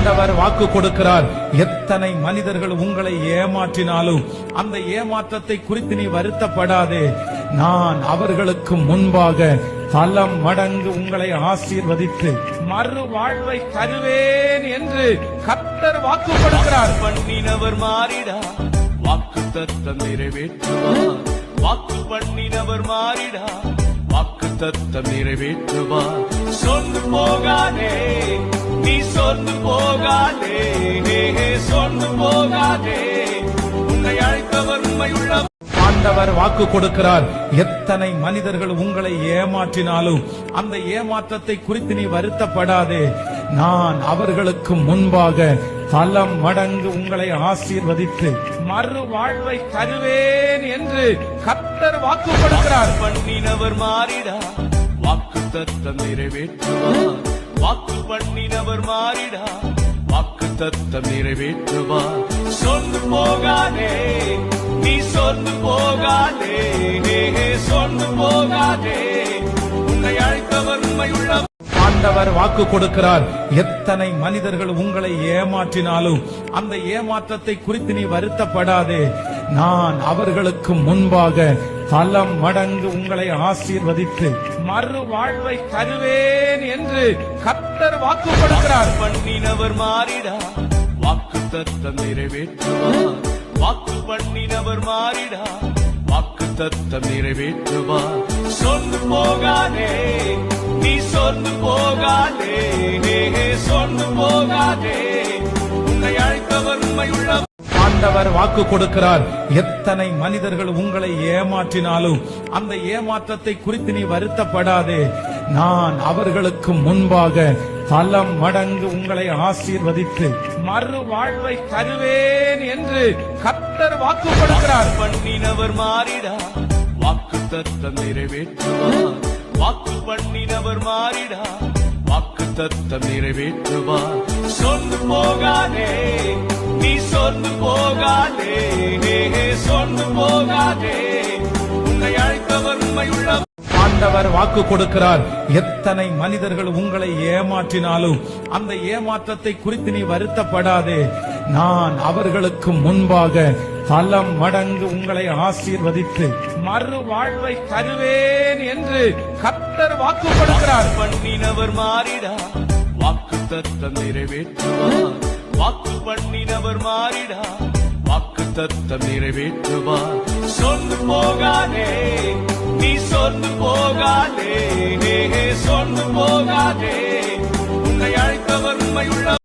ஆண்டவர் வாக்கு கொடுக்கிறார். எத்தனை மனிதர்கள் உங்களை ஏமாற்றினாலும் அந்த ஏமாற்றத்தை குறித்து நீ வருத்தப்படாதே. நான் அவர்களுக்கு முன்பாக பல மடங்கு உங்களை ஆசீர்வதித்து மறு வாழ்வை தருவேன் என்று கர்த்தர் வாக்கு கொடுக்கிறார். பண்ணினவர் மாறிடா, வாக்கு தத்தம் நிறைவேற்றுவார். வாக்கு பண்ணினவர் மாறிடா, வாக்கு தத்தம் நிறைவேற்றுவார். சொந்து போகாதே, நீ சொந்து போகாதே, சொந்து போகாதே. உன்னை அழைத்தவர் உண்மையுள்ள ஆண்டவர் வாக்கு கொடுக்கிறார். எத்தனை மனிதர்கள் உங்களை ஏமாற்றினாலும் அந்த ஏமாற்றத்தை குறித்து நீ வருத்தப்படாதே. நான் அவர்களுக்கு முன்பாக பல மடங்கு உங்களை ஆசீர்வதித்து மறு வாழ்வை தருவேன் என்று கர்த்தர் வாக்கு கொடுக்கிறார். பண்ணினவர் மாறிடா, வாக்கு தத்தம் நிறைவேற்றுவார். வாக்கு பண்ணினவர் மாறிடா, வாக்கு தத்தம் நிறைவேற்றுவார். சொந்து போகாதே, நீ சொந்து போகாதே, சொந்து போகாதே. உன்னை அழைத்தவர் உண்மையுள்ள ஆண்டவர் வாக்கு கொடுக்கிறார். எத்தனை மனிதர்கள் உங்களை ஏமாற்றினாலும் அந்த ஏமாற்றத்தை குறித்து நீ வருத்தப்படாதே. நான் அவர்களுக்கு முன்பாக பல மடங்கு உங்களை ஆசீர்வதித்து மறு வாழ்வை தருவேன் என்று கர்த்தர் வாக்கு கொடுக்கிறார். பண்ணினவர் மாறிடா, வாக்கு தத்தம் நிறைவேற்றுவார். வாக்கு பண்ணினவர் மாறிடா, வாக்கு தத்தம் நிறைவேற்றுவார். சொந்து போகாதே, நீ சொந்து போகாதே, சொந்து போகாதே. உன்னை அழைத்தவர் உண்மையுள்ள ஆண்டவர் வாக்கு கொடுக்கிறார். எத்தனை மனிதர்கள் உங்களை ஏமாற்றினாலும் அந்த ஏமாற்றத்தை குறித்து நீ வருத்தப்படாதே. நான் அவர்களுக்கு முன்பாக பல மடங்கு உங்களை ஆசீர்வதித்து மறு வாழ்வை தருவேன் என்று கர்த்தர் வாக்கு கொடுக்கிறார். பண்ணினவர் மாறிடா, வாக்கு தத்தம் நிறைவேற்றுவார். வாக்கு பண்ணினவர் மாறிடா, வாக்கு தத்தம் நிறைவேற்றுவார். சொந்து போகாதே, நீ சொந்து போகாதே, சொந்து போகாதே. உன்னை அழைத்தவர் உண்மையுள்ள ஆண்டவர் வாக்கு கொடுக்கிறார். எத்தனை மனிதர்கள் உங்களை ஏமாற்றினாலும் அந்த ஏமாற்றத்தை குறித்து நீ வருத்தப்படாதே. நான் அவர்களுக்கு முன்பாக பல மடங்கு உங்களை ஆசீர்வதித்து மறு வாழ்வை தருவேன் என்று கர்த்தர் வாக்கு கொடுக்கிறார். பண்ணினவர் மாறிடா, வாக்கு தத்தம் நிறைவேற்றுவார். வாக்கு பண்ணினவர் மாறிடா, வாக்கு தத்தம் நிறைவேற்றுவார். சொந்து போகாதே, நீ சொந்து போகாதே, சொந்து போகாதே. உன்னை அழைத்தவர் உண்மையுள்ள